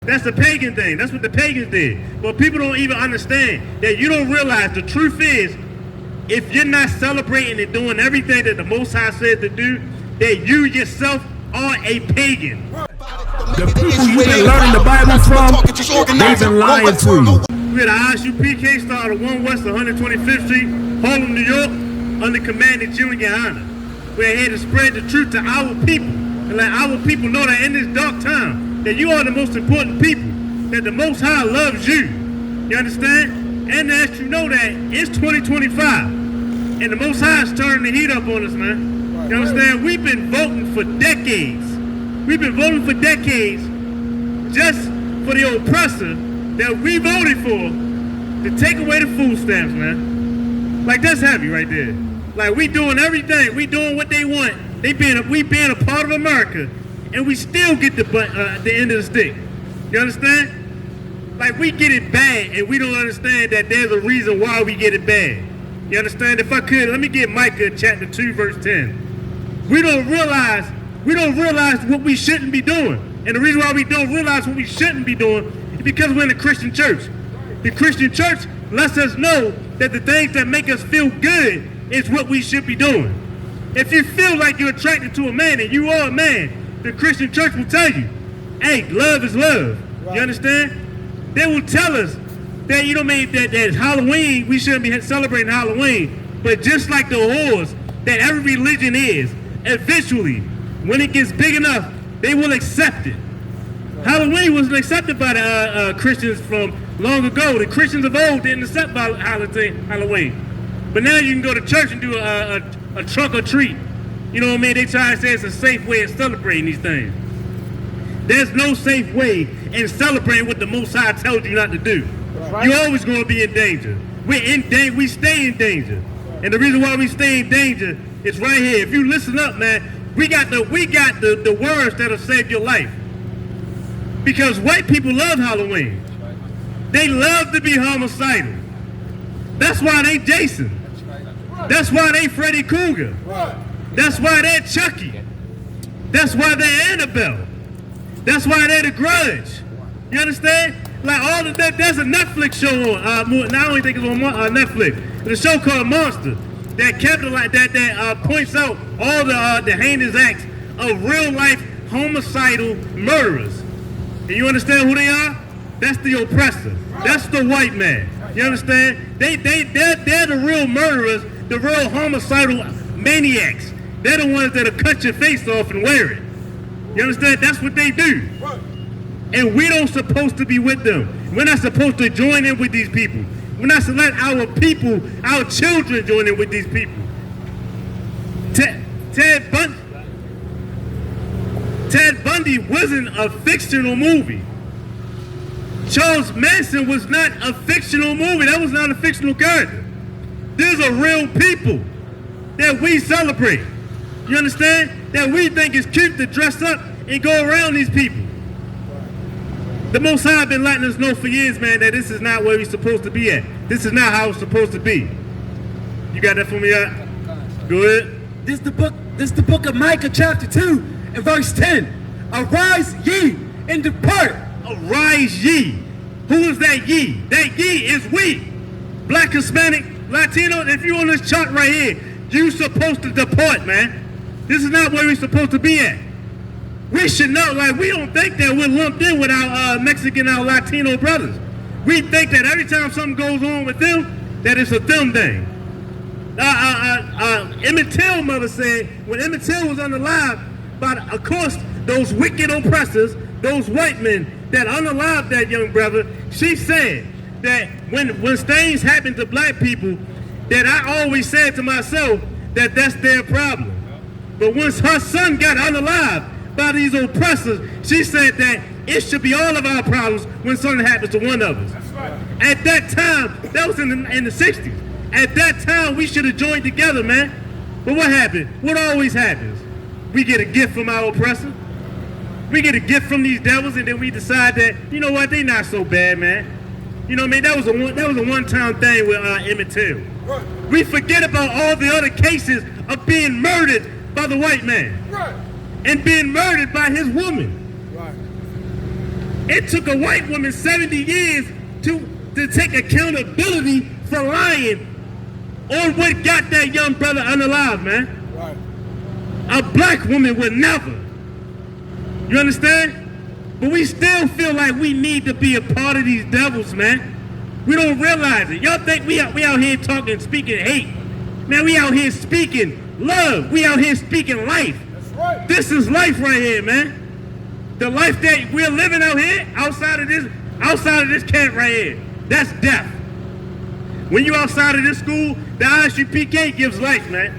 That's the pagan thing. That's what the pagans did. But people don't even understand that you don't realize the truth is, if you're not celebrating and doing everything that the Most High said to do, that you yourself are a pagan. The people you've been learning the Bible from, they've been lying to you. We had an ISUPK started 1 West 125th Street, Harlem, New York, under command of Jim and Johanna. We're here to spread the truth to our people and let our people know that in this dark time, that you are the most important people, that the Most High loves you. You understand? And that you know that it's 2025, and the Most High is turning the heat up on us, man. You understand? We've been voting for decades. We've been voting for decades just for the oppressor that we voted for to take away the food stamps, man. Like, that's heavy right there. Like, we doing everything. We doing what they want. We being a part of America, and we still get the end of the stick. You understand? Like, we get it bad, and we don't understand that there's a reason why we get it bad. You understand? If I could, let me get Micah chapter 2, verse 10. We don't realize what we shouldn't be doing. And the reason why we don't realize what we shouldn't be doing is because we're in the Christian church. The Christian church lets us know that the things that make us feel good is what we should be doing. If you feel like you're attracted to a man and you are a man, the Christian church will tell you, hey, love is love. Right. You understand? They will tell us that, you know what I mean, that Halloween, we shouldn't be celebrating Halloween. But just like the whores that every religion is, eventually, when it gets big enough, they will accept it. Halloween wasn't accepted by the Christians from long ago. The Christians of old didn't accept Halloween. But now you can go to church and do a trunk or treat. You know what I mean? They try to say it's a safe way of celebrating these things. There's no safe way in celebrating what the Most High tells you not to do. Right. You're always going to be in danger. We're in danger. We stay in danger. And the reason why we stay in danger is right here. If you listen up, man, we got the words that'll save your life. Because white people love Halloween. They love to be homicidal. That's why they Jason. That's why they Freddy Krueger. That's why they're Chucky. That's why they're Annabelle. That's why they're The Grudge. You understand? Like all of that. There's a Netflix show on. Now I don't think it's on Netflix. There's a show called Monster that capitalizes that points out all the heinous acts of real life homicidal murderers. And you understand who they are? That's the oppressor. That's the white man. You understand? They're the real murderers, the real homicidal maniacs. They're the ones that'll cut your face off and wear it. You understand? That's what they do. And we don't supposed to be with them. We're not supposed to join in with these people. We're not supposed to let our people, our children join in with these people. Ted Bundy wasn't a fictional movie. Charles Manson was not a fictional movie. That was not a fictional character. These are real people that we celebrate. You understand? That we think is cute to dress up and go around these people. The Most High been letting us know for years, man, that this is not where we're supposed to be at. This is not how it's supposed to be. You got that for me, Out? Go ahead. This is the book of Micah chapter 2 and verse 10. Arise ye and depart. Arise ye. Who is that ye? That ye is we. Black, Hispanic, Latino. If you're on this chart right here, you're supposed to depart, man. This is not where we're supposed to be at. We should know, like, we don't think that we're lumped in with our Mexican, our Latino brothers. We think that every time something goes on with them, that it's a them thing. Emmett Till mother said, when Emmett Till was unalive, but of course, those wicked oppressors, those white men that unalived that young brother, she said that when things happen to black people, that I always said to myself that that's their problem. But once her son got unalived by these oppressors, she said that it should be all of our problems when something happens to one of us. That's right. At that time, that was in the 60s. At that time, we should have joined together, man. But what happened? What always happens? We get a gift from our oppressor. We get a gift from these devils, and then we decide that, you know what, they not so bad, man. You know what I mean? That was a one-time thing with Emmett Till. Right. We forget about all the other cases of being murdered by the white man. Right. And being murdered by his woman. Right. It took a white woman 70 years to take accountability for lying on what got that young brother unalive, man. Right. A black woman would never. You understand? But we still feel like we need to be a part of these devils, man. We don't realize it. Y'all think we out here talking, speaking hate. Man, we out here speaking love. We out here speaking life. That's right. This is life right here, man. The life that we're living out here, outside of this camp right here, that's death. When you outside of this school, the ISUPK gives life, man.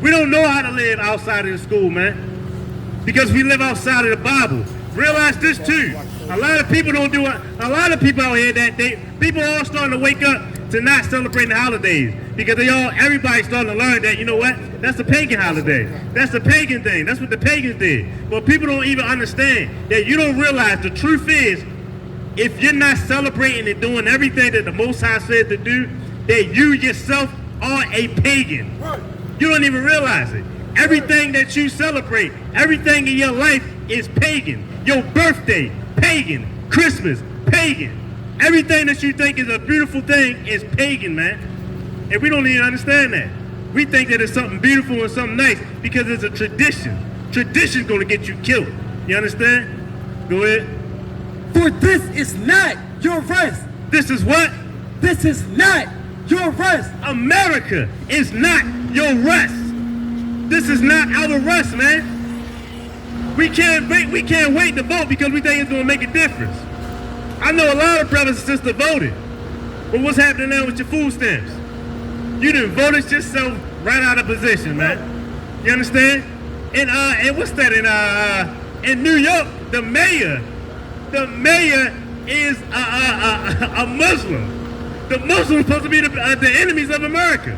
We don't know how to live outside of the school, man, because we live outside of the Bible. Realize this too. A lot of people don't do it. A lot of people out here people all starting to wake up to not celebrating the holidays because everybody's starting to learn that, you know what? That's a pagan holiday. That's a pagan thing. That's what the pagans did. But people don't even understand that you don't realize the truth is, if you're not celebrating and doing everything that the Most High said to do, that you yourself are a pagan. You don't even realize it. Everything that you celebrate, everything in your life is pagan. Your birthday, pagan. Christmas, pagan. Everything that you think is a beautiful thing is pagan, man. And we don't even understand that. We think that it's something beautiful and something nice because it's a tradition. Tradition's gonna get you killed. You understand? Go ahead. For this is not your rest. This is what? This is not your rest. America is not your rest. This is not our rest, man. We can't wait to vote because we think it's gonna make a difference. I know a lot of brothers and sisters voted. But what's happening now with your food stamps? You done voted yourself right out of position, man. You understand? And what's that in New York, the mayor is a Muslim. The Muslims supposed to be the enemies of America.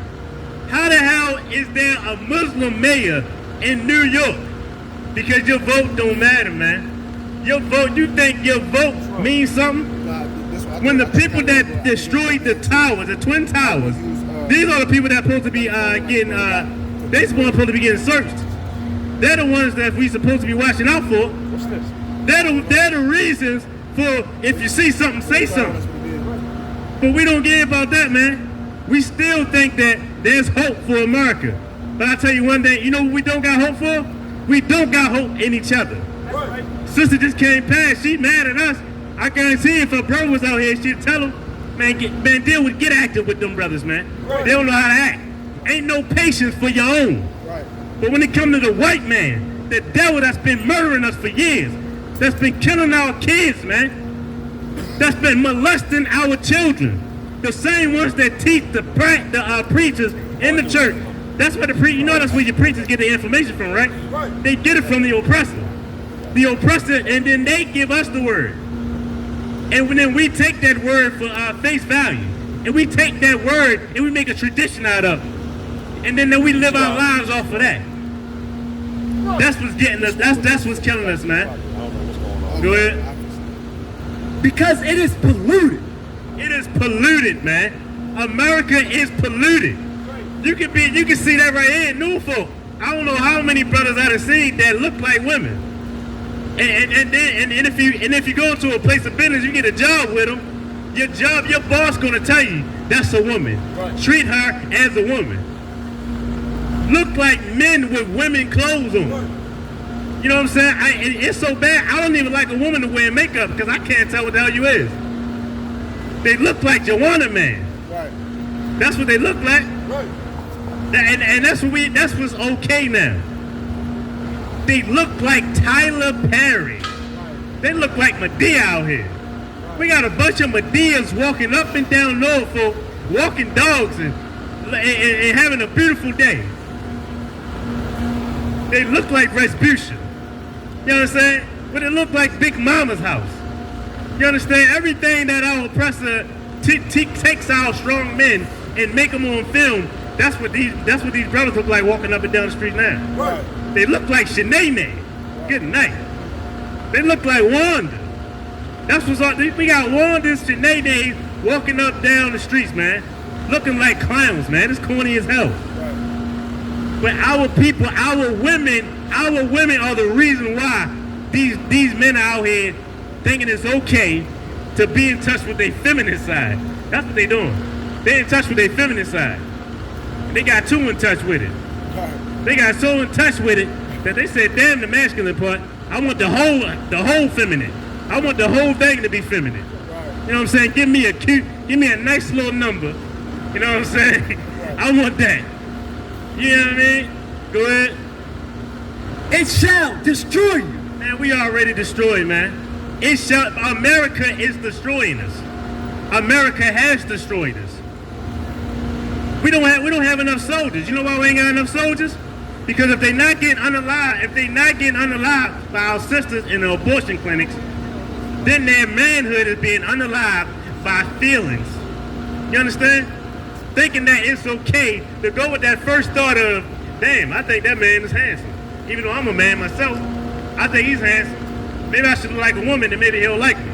How the hell is there a Muslim mayor in New York? Because your vote don't matter, man. Your vote, you think your vote means something? When the people that destroyed the towers, the Twin Towers, these are the people that supposed to be they supposed to be getting searched. They're the ones that we supposed to be watching out for. What's this? They're the reasons for if you see something, say something. But we don't care about that, man. We still think that there's hope for America. But I tell you one thing, you know what we don't got hope for? We don't got hope in each other. Right. Sister just came past, she mad at us. I guarantee if her brother was out here, she'd tell him, man, get active with them brothers, man. Right. They don't know how to act. Ain't no patience for your own. Right. But when it comes to the white man, the devil that's been murdering us for years, that's been killing our kids, man, that's been molesting our children, the same ones that teach the preachers in the church. That's where you know that's where your preachers get the information from, right? Right. They get it from the oppressor. The oppressor, and then they give us the word. And then we take that word for face value. And we take that word and we make a tradition out of it. And then we live our lives off of that. That's what's getting us, that's what's killing us, man. Go ahead. Because it is polluted. It is polluted, man. America is polluted. You can see that right here in Norfolk. I don't know how many brothers I have seen that look like women. And if you go into a place of business, you get a job with them. Your boss gonna tell you that's a woman. Right. Treat her as a woman. Look like men with women clothes on. You know what I'm saying? It's so bad. I don't even like a woman to wear makeup because I can't tell what the hell you is. They look like Joanna man. Right. That's what they look like. Right. And that's what's okay now. They look like Tyler Perry. They look like Medea out here. We got a bunch of Medeas walking up and down Norfolk, walking dogs and having a beautiful day. They look like Respucia. You understand? But it look like Big Mama's house. You understand? Everything that our oppressor takes our strong men and make them on film. That's what these brothers look like walking up and down the street now. Right. They look like Shanae. Good night. They look like Wanda. That's what's up. We got Wanda and Shanae walking up down the streets, man. Looking like clowns, man. It's corny as hell. Right. But our people, our women are the reason why these men are out here thinking it's okay to be in touch with their feminine side. That's what they doing. They in touch with their feminine side. And they got too in touch with it. They got so in touch with it that they said, damn the masculine part, I want the whole feminine. I want the whole thing to be feminine. You know what I'm saying? Give me a nice little number. You know what I'm saying? I want that. You know what I mean? Go ahead. It shall destroy you. Man, we already destroyed, man. America is destroying us. America has destroyed us. We don't have enough soldiers. You know why we ain't got enough soldiers? Because if they not getting unalived by our sisters in the abortion clinics, then their manhood is being unalived by feelings. You understand? Thinking that it's okay to go with that first thought of, damn, I think that man is handsome. Even though I'm a man myself, I think he's handsome. Maybe I should like a woman and maybe he'll like me.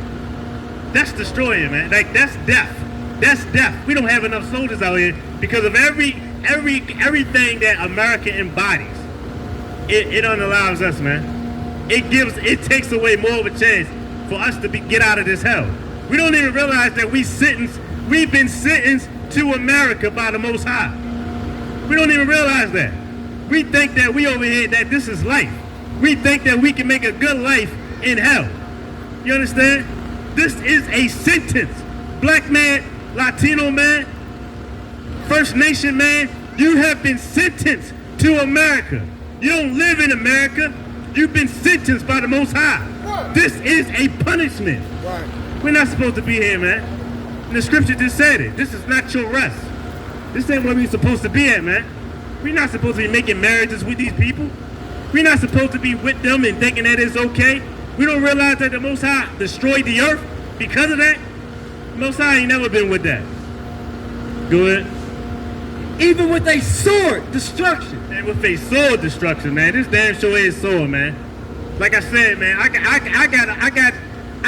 That's destroying, man. Like, that's death. That's death. We don't have enough soldiers out here because of everything that America embodies. It unallows us, man. It takes away more of a chance for us to get out of this hell. We don't even realize that we've been sentenced to America by the Most High. We don't even realize that. We think that we over here, that this is life. We think that we can make a good life in hell. You understand? This is a sentence. Black man, Latino man, First Nation man, you have been sentenced to America. You don't live in America. You've been sentenced by the Most High. Right. This is a punishment. Right. We're not supposed to be here, man. And the scripture just said it. This is not your rest. This ain't where we're supposed to be at, man. We're not supposed to be making marriages with these people. We're not supposed to be with them and thinking that it's okay. We don't realize that the Most High destroyed the earth because of that. The Most High ain't never been with that. Go ahead. Even with a sword, destruction. And with a sword destruction, man. This damn sure is sword, man. Like I said, man, I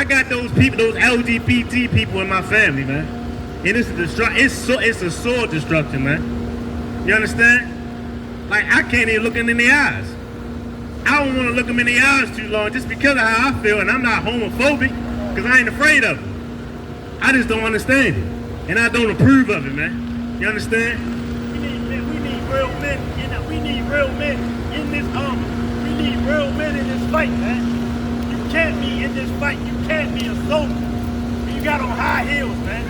got those people, those LGBT people in my family, man. And it's a sword destruction, man. You understand? Like, I can't even look them in the eyes. I don't want to look them in the eyes too long just because of how I feel, and I'm not homophobic, because I ain't afraid of it. I just don't understand it. And I don't approve of it, man. You understand? We need real men. We need real men in this army. We need real men in this fight, man. You can't be in this fight. You can't be a soldier when you got on high heels, man.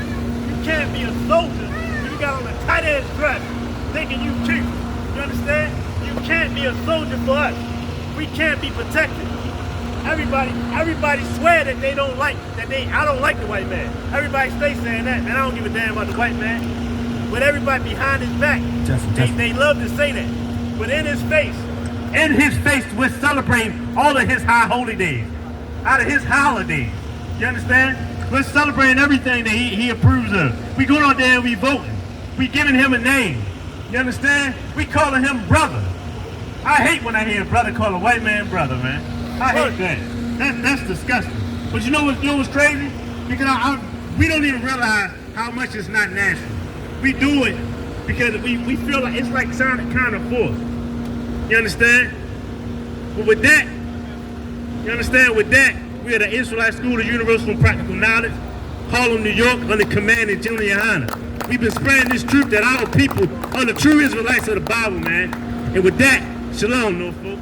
You can't be a soldier when you got on a tight-ass dress thinking you cute. You understand? You can't be a soldier for us. We can't be protected. Everybody swear that they don't like, I don't like the white man. Everybody stay saying that, man. I don't give a damn about the white man. But everybody behind his back, they love to say that. But in his face, we're celebrating all of his high holy days, out of his holidays. You understand? We're celebrating everything that he approves of. We going out there and we voting. We giving him a name. You understand? We calling him brother. I hate when I hear a brother call a white man brother, man. I hate that. That's disgusting. But you know what's crazy? Because we don't even realize how much it's not natural. We do it because we feel like it's like sounding kind of forced. You understand? But with that, we are the Israelite School of Universal and Practical Knowledge, Harlem, New York, under command of General Yohana. We've been spreading this truth that our people are the true Israelites of the Bible, man. And with that, shalom, Norfolk.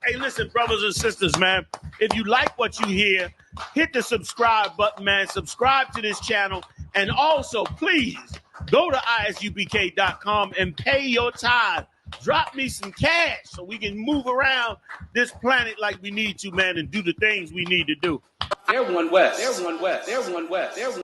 Hey, listen, brothers and sisters, man. If you like what you hear, hit the subscribe button, man. Subscribe to this channel. And also, please, go to ISUPK.com and pay your tithe. Drop me some cash so we can move around this planet like we need to, man, and do the things we need to do. They're one West. They're one West. They're one West. They're one